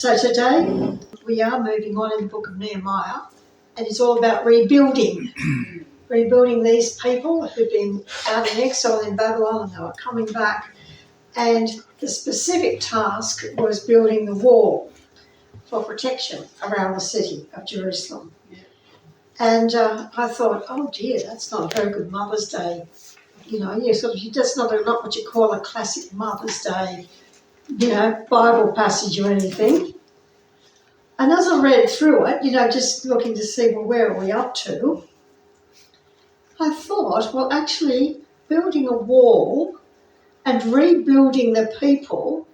So today we are moving on in the book of Nehemiah, and it's all about rebuilding. Rebuilding these people who've been out in exile in Babylon and they were coming back. And the specific task was building the wall for protection around the city of Jerusalem. And I thought, oh dear, that's not a very good Mother's Day. You know, that's not what you call a classic Mother's Day, Bible passage or anything. And as I read through it, just looking to see, well, where are we up to? I thought, well, actually, building a wall and rebuilding the people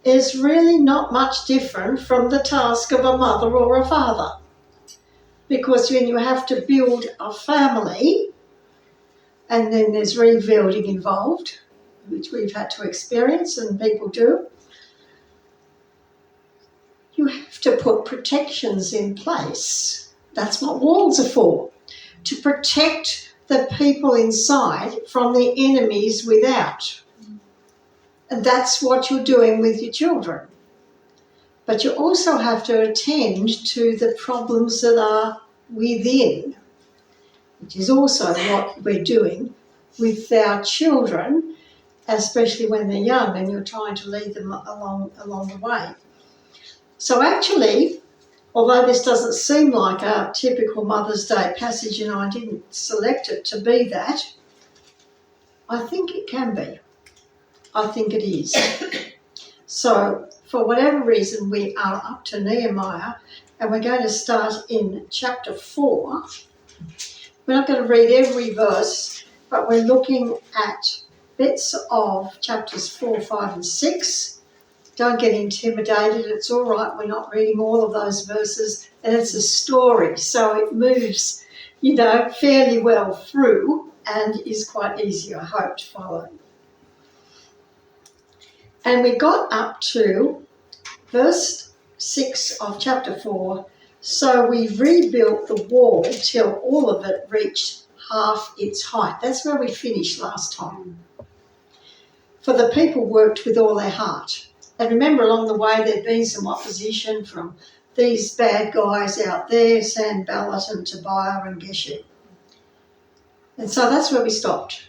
is really not much different from the task of a mother or a father. Because when you have to build a family, and then there's rebuilding involved, which we've had to experience and people do, you have to put protections in place. That's what walls are for, to protect the people inside from the enemies without. And that's what you're doing with your children. But you also have to attend to the problems that are within, which is also what we're doing with our children, especially when they're young and you're trying to lead them along the way. So actually, although this doesn't seem like a typical Mother's Day passage, and I didn't select it to be that, I think it can be. I think it is. So, for whatever reason, we are up to Nehemiah, and we're going to start in chapter 4. We're not going to read every verse, but we're looking at bits of chapters 4, 5 and 6. Don't get intimidated. It's all right. We're not reading all of those verses, and it's a story, so it moves, fairly well through and is quite easy, I hope, to follow. And we got up to verse 6 of chapter 4. So we rebuilt the wall till all of it reached half its height. That's where we finished last time. For the people worked with all their heart. And remember, along the way there'd been some opposition from these bad guys out there, Sanballat and Tobiah and Geshem. And so that's where we stopped.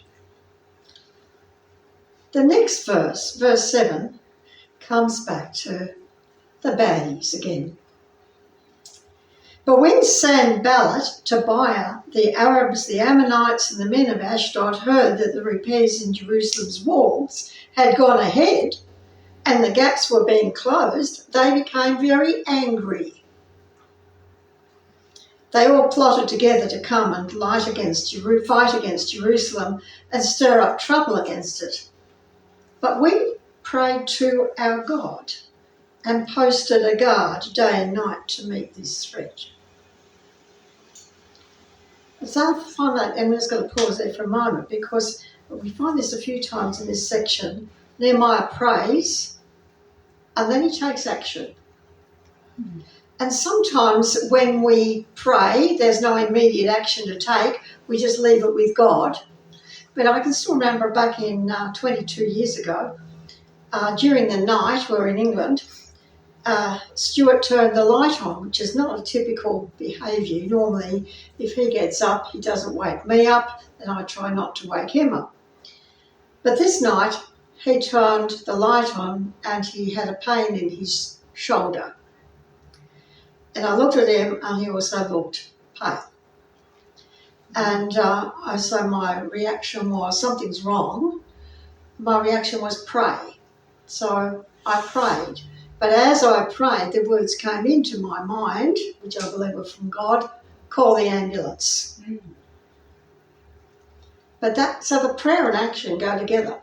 The next verse 7, comes back to the baddies again. But when Sanballat, Tobiah, the Arabs, the Ammonites and the men of Ashdod heard that the repairs in Jerusalem's walls had gone ahead and the gaps were being closed, they became very angry. They all plotted together to come and fight against Jerusalem and stir up trouble against it. But we prayed to our God and posted a guard day and night to meet this threat. So I find that, and we're just going to pause there for a moment, because we find this a few times in this section. Nehemiah prays and then he takes action. And sometimes when we pray, there's no immediate action to take. We just leave it with God. But I can still remember back in 22 years ago, during the night, we were in England, Stuart turned the light on, which is not a typical behaviour. Normally, if he gets up, he doesn't wake me up, and I try not to wake him up. But this night, he turned the light on and he had a pain in his shoulder. And I looked at him and he also looked pale. And so my reaction was, something's wrong. My reaction was pray. So I prayed. But as I prayed, the words came into my mind, which I believe were from God, call the ambulance. So the prayer and action go together.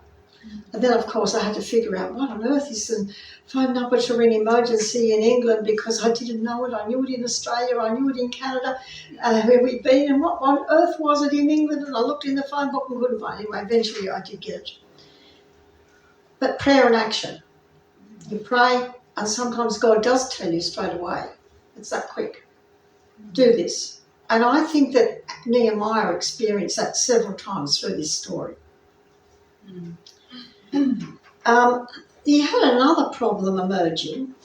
And then, of course, I had to figure out what on earth is the phone number to ring emergency in England, because I didn't know it. I knew it in Australia, I knew it in Canada, where we'd been, and what on earth was it in England? And I looked in the phone book and couldn't find it. Anyway, eventually I did get it. But prayer and action. You pray, and sometimes God does tell you straight away. It's that quick. Do this. And I think that Nehemiah experienced that several times through this story. He had another problem emerging,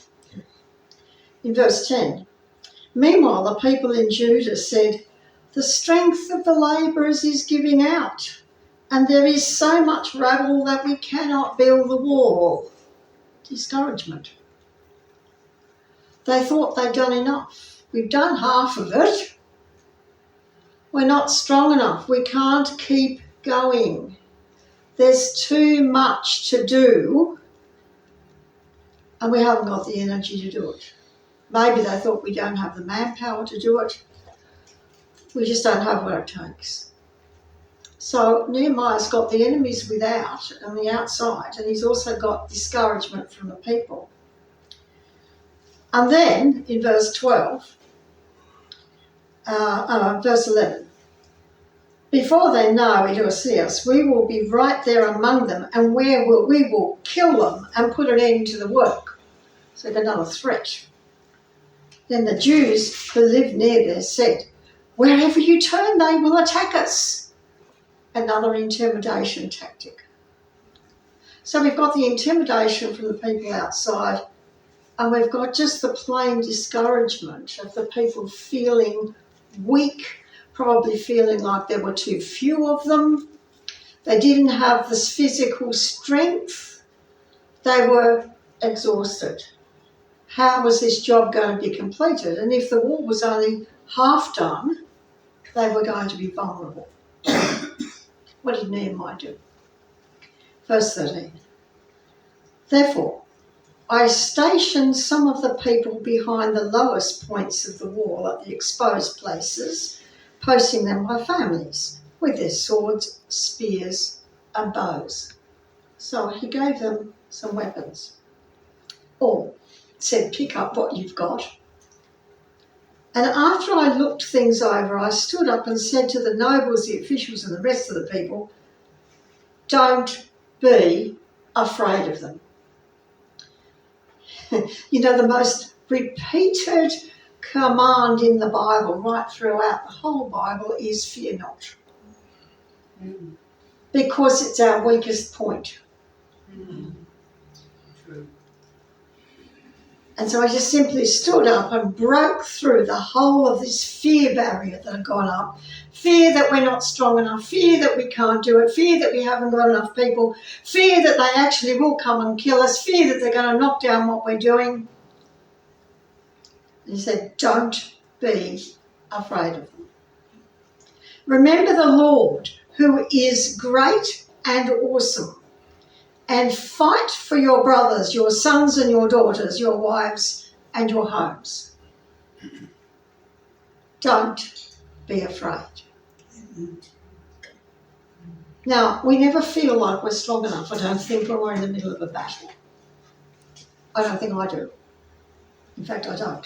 In verse 10, meanwhile the people in Judah said, the strength of the labourers is giving out, and there is so much rubble that we cannot build the wall. Discouragement. They thought they'd done enough. We've done half of it. We're not strong enough. We can't keep going. There's too much to do, and we haven't got the energy to do it. Maybe they thought we don't have the manpower to do it. We just don't have what it takes. So Nehemiah's got the enemies without and the outside, and he's also got discouragement from the people. And then in verse 12, verse 11, before they know it or see us, we will be right there among them, and we will kill them and put an end to the work. So another threat. Then the Jews who lived near there said, wherever you turn, they will attack us. Another intimidation tactic. So we've got the intimidation from the people outside, and we've got just the plain discouragement of the people feeling weak, probably feeling like there were too few of them. They didn't have this physical strength. They were exhausted. How was this job going to be completed? And if the wall was only half done, they were going to be vulnerable. What did Nehemiah do? Verse 13. Therefore, I stationed some of the people behind the lowest points of the wall at the exposed places, posting them by families with their swords, spears, and bows. So he gave them some weapons. Or said, pick up what you've got. And after I looked things over, I stood up and said to the nobles, the officials, and the rest of the people, don't be afraid of them. You know, the most repeated command in the Bible, right throughout the whole Bible, is fear not. Because it's our weakest point. True. And so I just simply stood up and broke through the whole of this fear barrier that had gone up. Fear that we're not strong enough, fear that we can't do it, fear that we haven't got enough people, fear that they actually will come and kill us, fear that they're going to knock down what we're doing. And he said, don't be afraid of them. Remember the Lord, who is great and awesome, and fight for your brothers, your sons and your daughters, your wives and your homes. Don't be afraid. Now, we never feel like we're strong enough, I don't think, when we're in the middle of a battle. I don't think I do. In fact, I don't.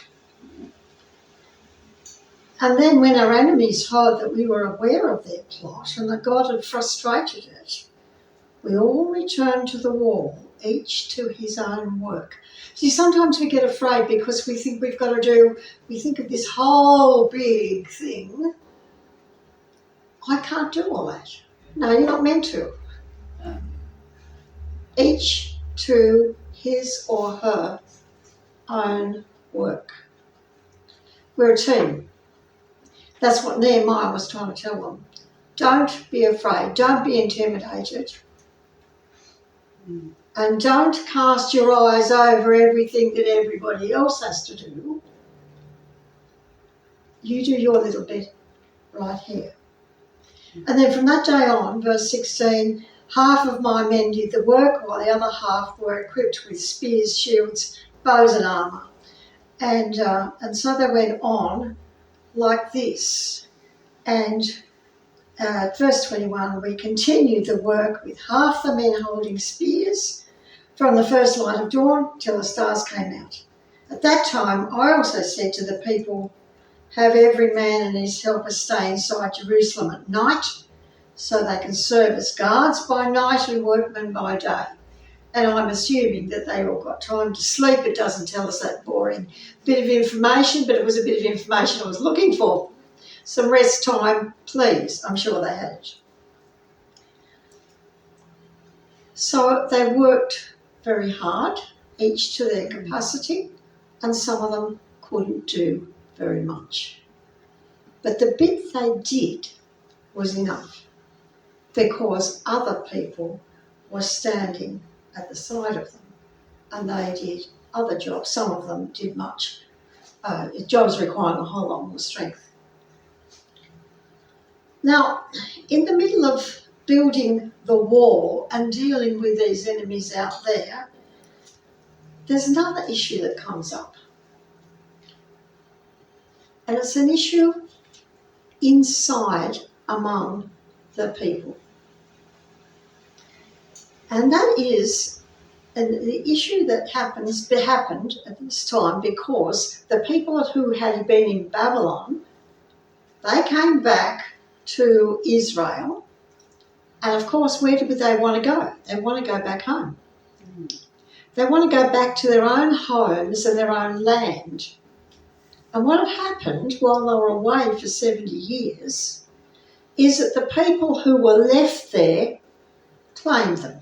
And then when our enemies heard that we were aware of their plot and that God had frustrated it, we all returned to the wall, each to his own work. See, sometimes we get afraid because we think we've got to do, we think of this whole big thing. I can't do all that. No, you're not meant to. Each to his or her own work. We're a team. That's what Nehemiah was trying to tell them. Don't be afraid. Don't be intimidated. And don't cast your eyes over everything that everybody else has to do. You do your little bit right here. And then from that day on, verse 16, half of my men did the work, while the other half were equipped with spears, shields, bows and armour. And so they went on like this. And verse 21, we continued the work with half the men holding spears from the first light of dawn till the stars came out. At that time, I also said to the people, have every man and his helper stay inside Jerusalem at night, so they can serve as guards by night and workmen by day. And I'm assuming that they all got time to sleep. It doesn't tell us that boring bit of information, but it was a bit of information I was looking for. Some rest time, please. I'm sure they had it. So they worked very hard, each to their capacity, and some of them couldn't do very much. But the bit they did was enough, because other people were standing at the side of them, and they did other jobs. Some of them did much. Jobs requiring a whole lot more strength. Now, in the middle of building the wall and dealing with these enemies out there, there's another issue that comes up. And it's an issue inside among the people. And that is the issue that happened at this time, because the people who had been in Babylon, they came back to Israel, and of course, where did they want to go? They want to go back home. They want to go back to their own homes and their own land. And what had happened while they were away for 70 years is that the people who were left there claimed them.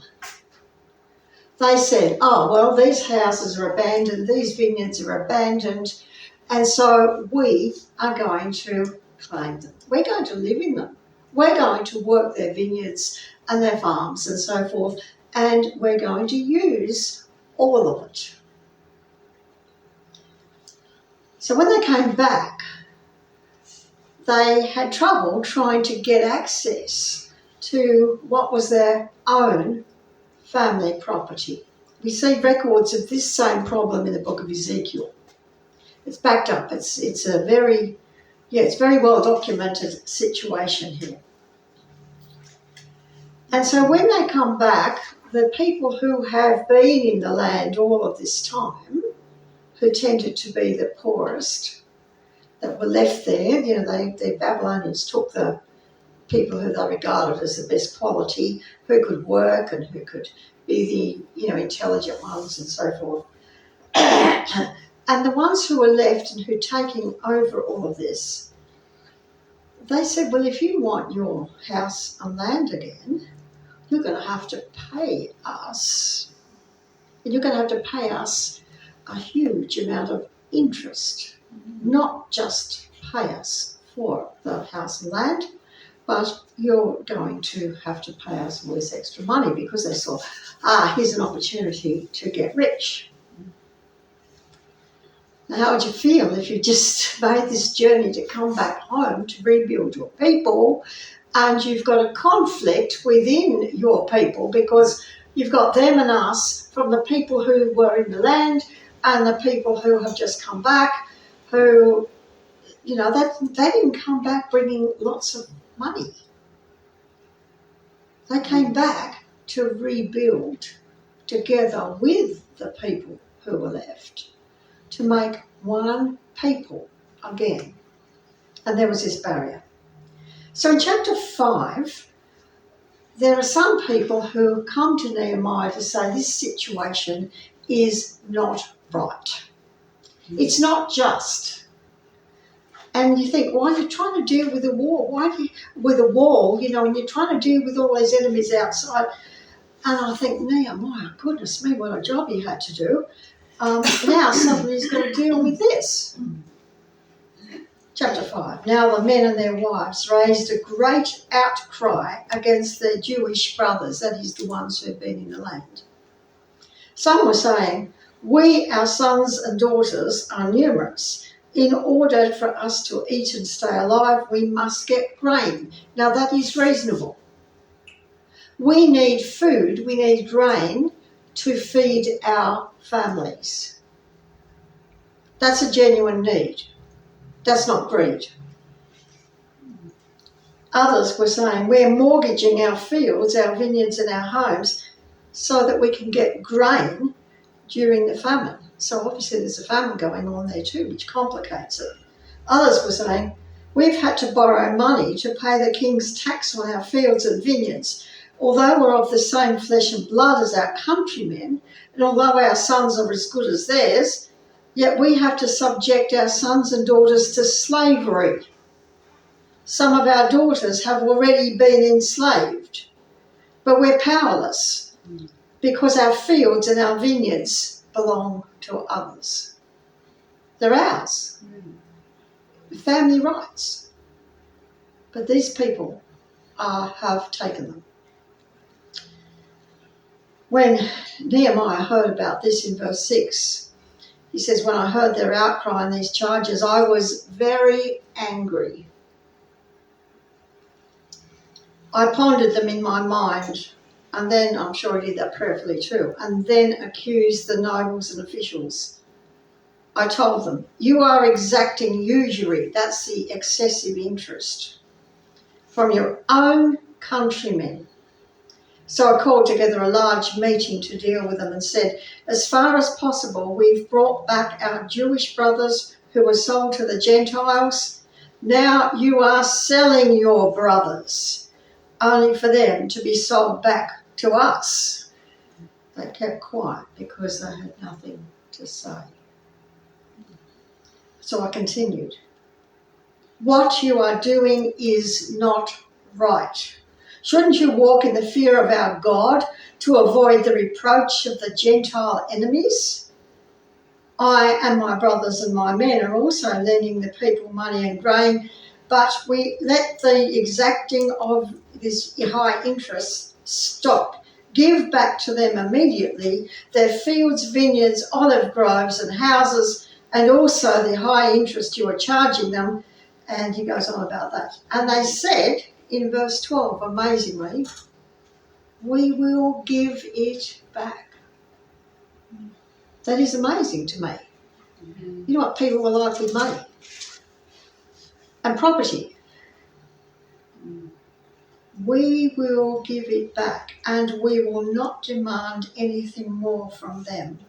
They said, oh, well, these houses are abandoned, these vineyards are abandoned, and so we are going to claim them. We're going to live in them. We're going to work their vineyards and their farms and so forth, and we're going to use all of it. So when they came back, they had trouble trying to get access to what was their own family property. We see records of this same problem in the book of Ezekiel. It's backed up. It's a very well documented situation here. And so when they come back, the people who have been in the land all of this time, who tended to be the poorest, that were left there, the Babylonians took the people who they regarded as the best quality, who could work and who could be the intelligent ones and so forth. And the ones who were left and who were taking over all of this, they said, well, if you want your house and land again, you're going to have to pay us. And you're going to have to pay us a huge amount of interest, not just pay us for the house and land, but you're going to have to pay us all this extra money, because they saw, here's an opportunity to get rich. Now, how would you feel if you just made this journey to come back home to rebuild your people, and you've got a conflict within your people because you've got them and us, from the people who were in the land and the people who have just come back, who, they didn't come back bringing lots of money. They came back to rebuild together with the people who were left, to make one people again. And there was this barrier. So in chapter 5, there are some people who come to Nehemiah to say this situation is not right. It's not just. And you think, why are you trying to deal with a war? And you're trying to deal with all these enemies outside. And I think, Nehemiah, goodness me, what a job he had to do. Now suddenly he's got to deal with this. Chapter 5. Now the men and their wives raised a great outcry against their Jewish brothers, that is, the ones who had been in the land. Some were saying, we, our sons and daughters, are numerous. In order for us to eat and stay alive, we must get grain. Now that is reasonable. We need food, we need grain to feed our families. That's a genuine need. That's not greed. Others were saying, we're mortgaging our fields, our vineyards and our homes so that we can get grain during the famine. So obviously there's a famine going on there too, which complicates it. Others were saying, we've had to borrow money to pay the king's tax on our fields and vineyards. Although we're of the same flesh and blood as our countrymen, and although our sons are as good as theirs, yet we have to subject our sons and daughters to slavery. Some of our daughters have already been enslaved, but we're powerless because our fields and our vineyards belong to others. They're ours. Family rights. But these people have taken them. When Nehemiah heard about this in verse 6, he says, when I heard their outcry and these charges, I was very angry. I pondered them in my mind, and then, I'm sure I did that prayerfully too, and then accused the nobles and officials. I told them, you are exacting usury, that's the excessive interest, from your own countrymen. So I called together a large meeting to deal with them and said, as far as possible, we've brought back our Jewish brothers who were sold to the Gentiles. Now you are selling your brothers, only for them to be sold back to us. They kept quiet because they had nothing to say. So I continued. What you are doing is not right. Shouldn't you walk in the fear of our God to avoid the reproach of the Gentile enemies? I and my brothers and my men are also lending the people money and grain, but we let the exacting of this high interest stop. Give back to them immediately their fields, vineyards, olive groves and houses, and also the high interest you are charging them. And he goes on about that. And they said, in verse 12, amazingly, we will give it back. That is amazing to me. You know what people were like with money and property? We will give it back, and we will not demand anything more from them.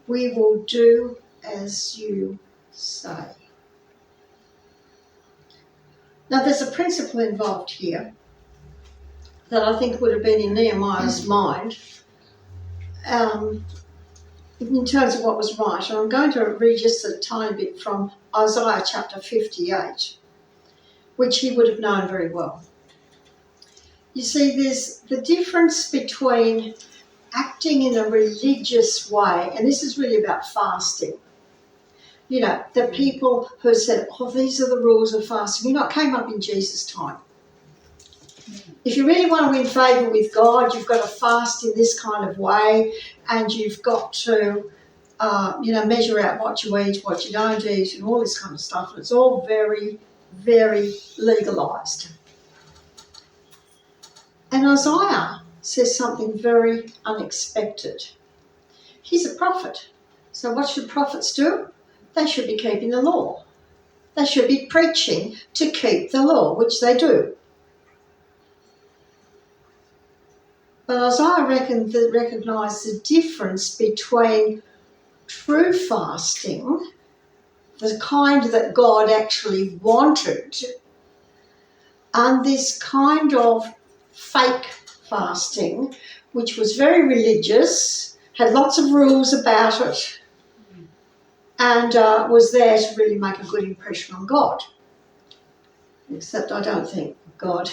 We will do as you say. Now, there's a principle involved here that I think would have been in Nehemiah's mind in terms of what was right. And I'm going to read just a tiny bit from Isaiah chapter 58, which he would have known very well. You see, there's the difference between acting in a religious way, and this is really about fasting. You know, the people who said, oh, these are the rules of fasting. You know, it came up in Jesus' time. If you really want to win favour with God, you've got to fast in this kind of way, and you've got to, measure out what you eat, what you don't eat, and all this kind of stuff. And it's all very, very legalised. And Isaiah says something very unexpected. He's a prophet. So what should prophets do? They should be keeping the law. They should be preaching to keep the law, which they do. But Isaiah recognised the difference between true fasting, the kind that God actually wanted, and this kind of fake fasting, which was very religious, had lots of rules about it, and was there to really make a good impression on God. Except I don't think God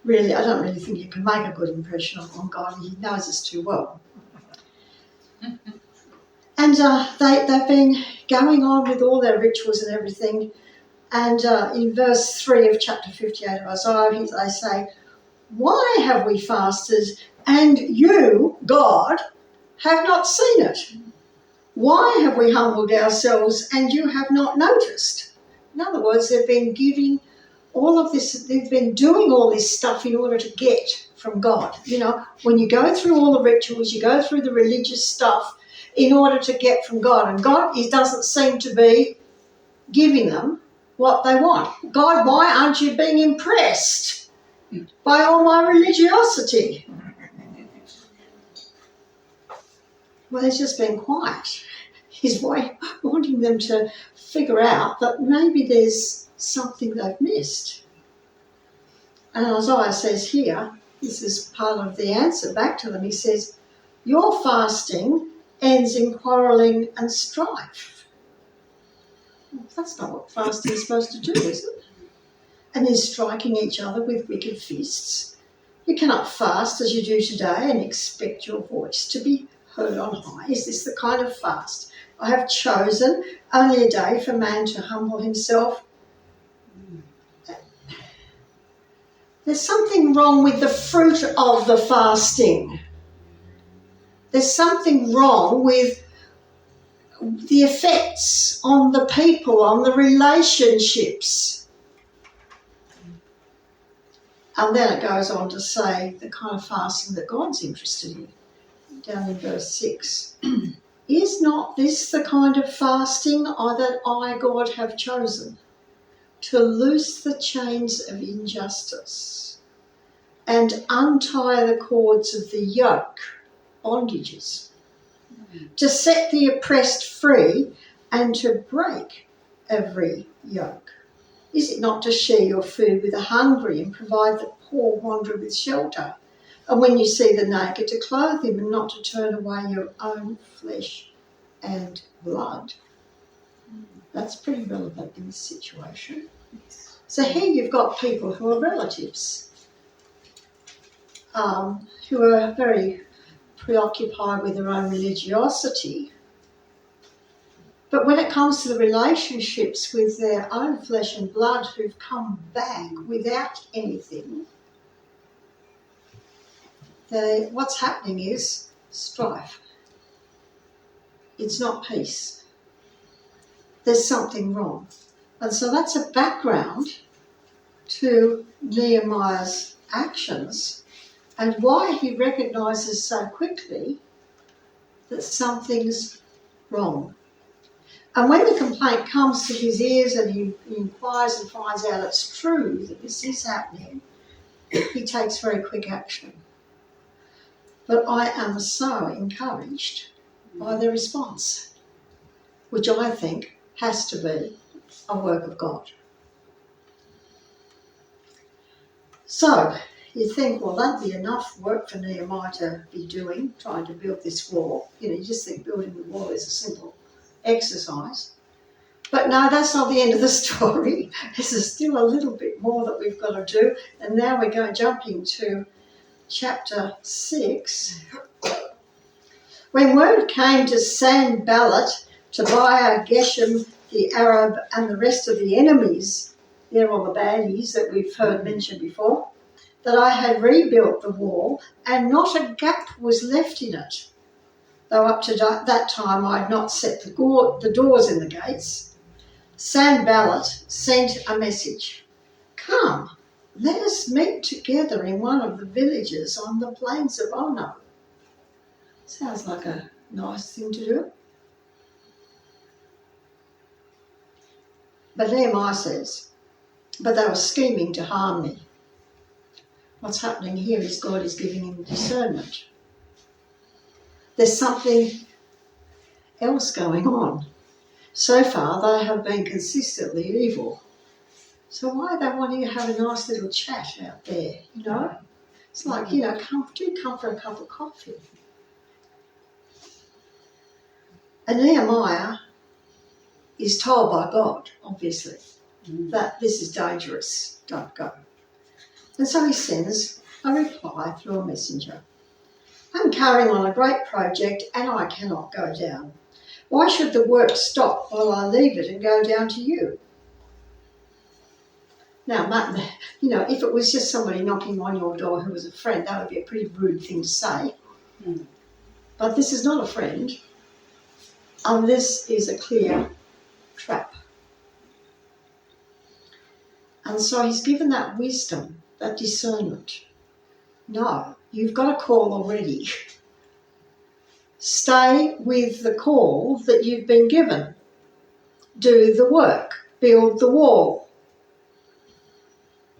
really, I don't really think you can make a good impression on God. He knows us too well. And they've been going on with all their rituals and everything. And in verse 3 of chapter 58 of Isaiah, they say, why have we fasted and you, God, have not seen it? Why have we humbled ourselves and you have not noticed? In other words, they've been giving all of this, they've been doing all this stuff in order to get from God. You know, when you go through all the rituals, you go through the religious stuff in order to get from God. And God doesn't seem to be giving them what they want. God, why aren't you being impressed by all my religiosity? Well, he's just been quiet. He's wanting them to figure out that maybe there's something they've missed. And Isaiah says here, this is part of the answer back to them, he says, your fasting ends in quarrelling and strife. Well, that's not what fasting is supposed to do, is it? And then striking each other with wicked fists. You cannot fast as you do today and expect your voice to be heard on high. Is this the kind of fast I have chosen only a day for man to humble himself. There's something wrong with the fruit of the fasting. There's something wrong with the effects on the people, on the relationships. And then it goes on to say the kind of fasting that God's interested in, down in verse 6. Is not this the kind of fasting that I, God, have chosen, to loose the chains of injustice and untie the cords of the yoke, bondages, to set the oppressed free and to break every yoke? Is it not to share your food with the hungry and provide the poor wanderer with shelter? And when you see the naked, to clothe him and not to turn away your own flesh and blood? That's pretty relevant in this situation. So here you've got people who are relatives, who are very preoccupied with their own religiosity. But when it comes to the relationships with their own flesh and blood who've come back without anything, what's happening is strife. It's not peace. There's something wrong. And so that's a background to Nehemiah's actions and why he recognises so quickly that something's wrong. And when the complaint comes to his ears and he inquires and finds out it's true that this is happening, he takes very quick action. But I am so encouraged by the response, which I think has to be a work of God. So you think, well, that'd be enough work for Nehemiah to be doing, trying to build this wall. You just think building the wall is a simple exercise. But no, that's not the end of the story. There's still a little bit more that we've got to do. And now we're going to jump into chapter 6. When word came to Sanballat, Tobiah, Geshem, the Arab, and the rest of the enemies, they're all the baddies that we've heard mentioned before, that I had rebuilt the wall and not a gap was left in it, though up to that time I had not set the doors in the gates, Sanballat sent a message. Come, let us meet together in one of the villages on the plains of Ono. Sounds like a nice thing to do. But Nehemiah says, but they were scheming to harm me. What's happening here is God is giving him discernment. There's something else going on. So far, they have been consistently evil. So why are they wanting to have a nice little chat out there, It's like, come for a cup of coffee. And Nehemiah is told by God, obviously, that this is dangerous, don't go. And so he sends a reply through a messenger. I'm carrying on a great project and I cannot go down. Why should the work stop while I leave it and go down to you? Now, if it was just somebody knocking on your door who was a friend, that would be a pretty rude thing to say. But this is not a friend, and this is a clear trap. And so he's given that wisdom, that discernment. No, you've got a call already. Stay with the call that you've been given. Do the work. Build the wall.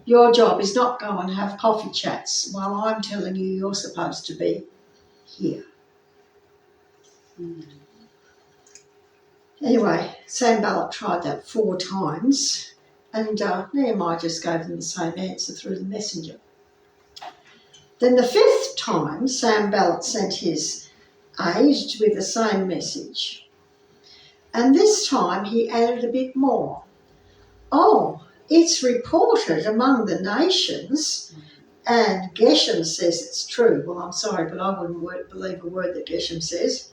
Your job is not go and have coffee chats while I'm telling you you're supposed to be here. Anyway, Sanballat tried that 4 times and Nehemiah just gave them the same answer through the messenger. Then the 5th time, Sanballat sent his aide with the same message. And this time he added a bit more. Oh, it's reported among the nations, and Geshem says it's true. Well, I'm sorry, but I wouldn't believe a word that Geshem says.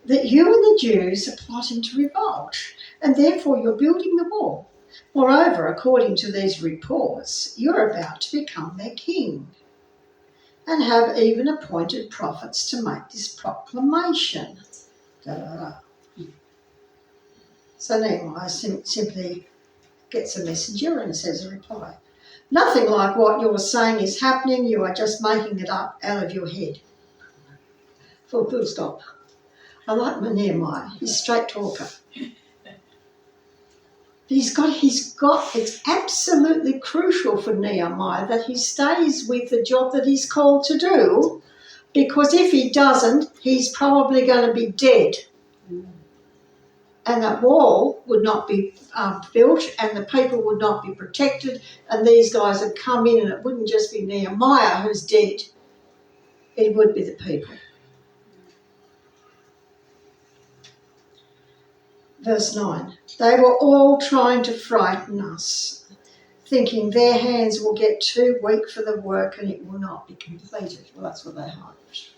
that you and the Jews are plotting to revolt, and therefore you're building the wall. Moreover, according to these reports, you're about to become their king, and have even appointed prophets to make this proclamation. Da, da, da. So Nehemiah simply gets a messenger and says a reply. Nothing like what you're saying is happening, you are just making it up out of your head. Full stop. I like my Nehemiah, he's a straight talker. It's absolutely crucial for Nehemiah that he stays with the job that he's called to do, because if he doesn't, he's probably going to be dead. And that wall would not be built, and the people would not be protected, and these guys would come in, and it wouldn't just be Nehemiah who's dead, it would be the people. Verse 9, they were all trying to frighten us, thinking their hands will get too weak for the work and it will not be completed. Well, that's what they hoped.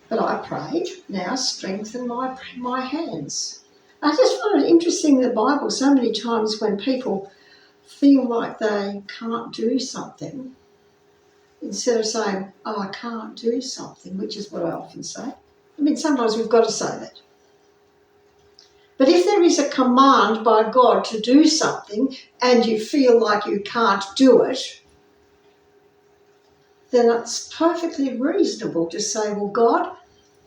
But I prayed, now strengthen my hands. I just find it interesting in the Bible so many times when people feel like they can't do something, instead of saying, oh, I can't do something, which is what I often say. I mean, sometimes we've got to say that. But if there is a command by God to do something and you feel like you can't do it, then it's perfectly reasonable to say, well, God,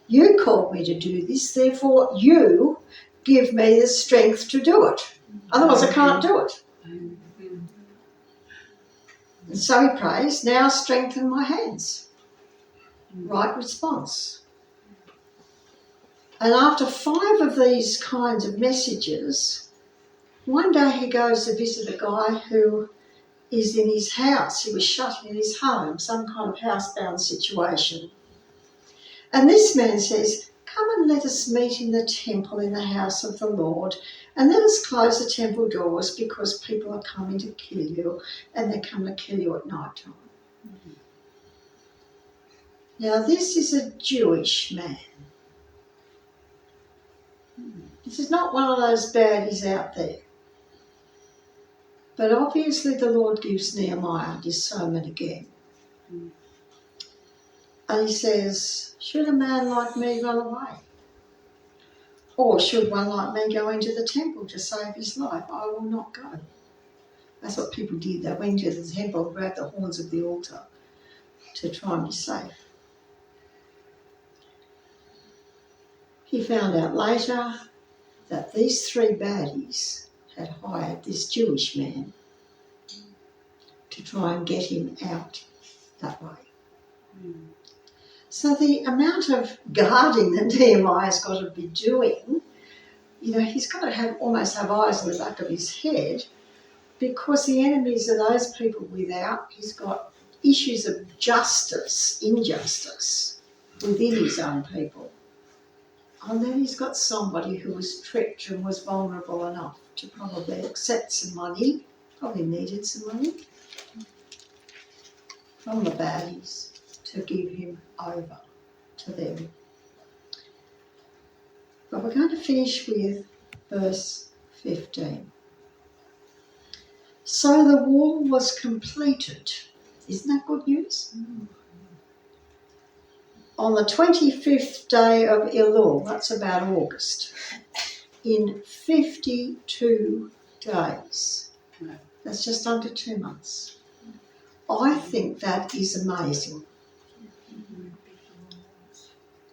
you called me to do this, therefore you give me the strength to do it. Otherwise I can't do it. And so he prays, now strengthen my hands. Right response. And after 5 of these kinds of messages, one day he goes to visit a guy who is in his house. He was shut in his home, some kind of housebound situation. And this man says, come and let us meet in the temple in the house of the Lord, and let us close the temple doors because people are coming to kill you, and they're coming to kill you at night time. Mm-hmm. Now this is a Jewish man. This is not one of those baddies out there. But obviously the Lord gives Nehemiah discernment again. And he says, should a man like me run away? Or should one like me go into the temple to save his life? I will not go. That's what people did. They went to the temple and grabbed the horns of the altar to try and be safe. He found out later that these 3 baddies had hired this Jewish man to try and get him out that way. So the amount of guarding that Nehemiah's got to be doing, he's got to almost have eyes in the back of his head, because the enemies are those people without. He's got issues of injustice within his own people. And then he's got somebody who was tricked and was vulnerable enough to probably accept some money, probably needed some money, from the baddies to give him over to them. But we're going to finish with verse 15. So the wall was completed. Isn't that good news? On the 25th day of Elul, that's about August, in 52 days. That's just under 2 months. I think that is amazing.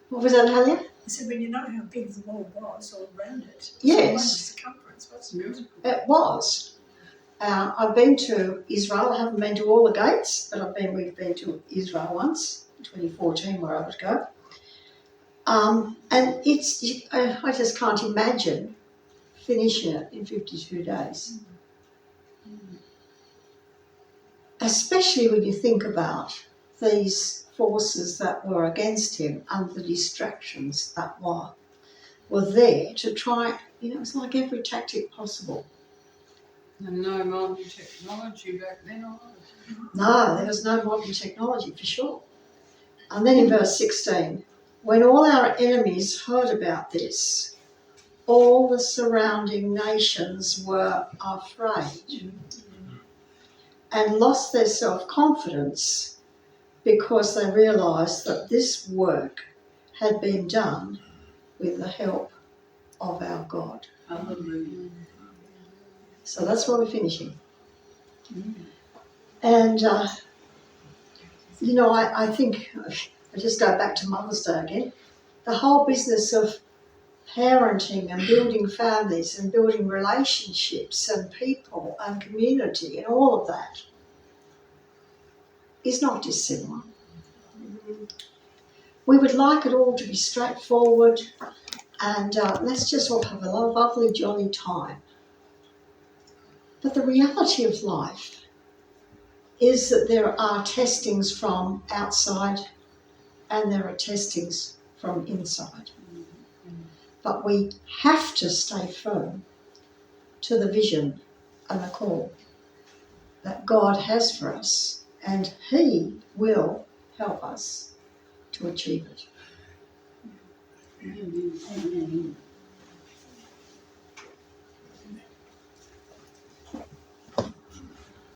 What was that, Halia? I said, when you know how big the wall was all around it. Yes. Circumference, that's beautiful. It was. I've been to Israel. I haven't been to all the gates, but we've been to Israel once. 2014 where I would go. And I just can't imagine finishing it in 52 days. Especially when you think about these forces that were against him and the distractions that were there to try, it's like every tactic possible. And no modern technology back then either. No, there was no modern technology for sure. And then in verse 16, When all our enemies heard about this, all the surrounding nations were afraid and lost their self-confidence because they realised that this work had been done with the help of our God. Hallelujah. So that's where we're finishing. And, I think, I just go back to Mother's Day again, the whole business of parenting and building families and building relationships and people and community and all of that is not dissimilar. We would like it all to be straightforward and let's just all have a lovely, jolly time. But the reality of life is that there are testings from outside and there are testings from inside. But we have to stay firm to the vision and the call that God has for us, and He will help us to achieve it. Amen.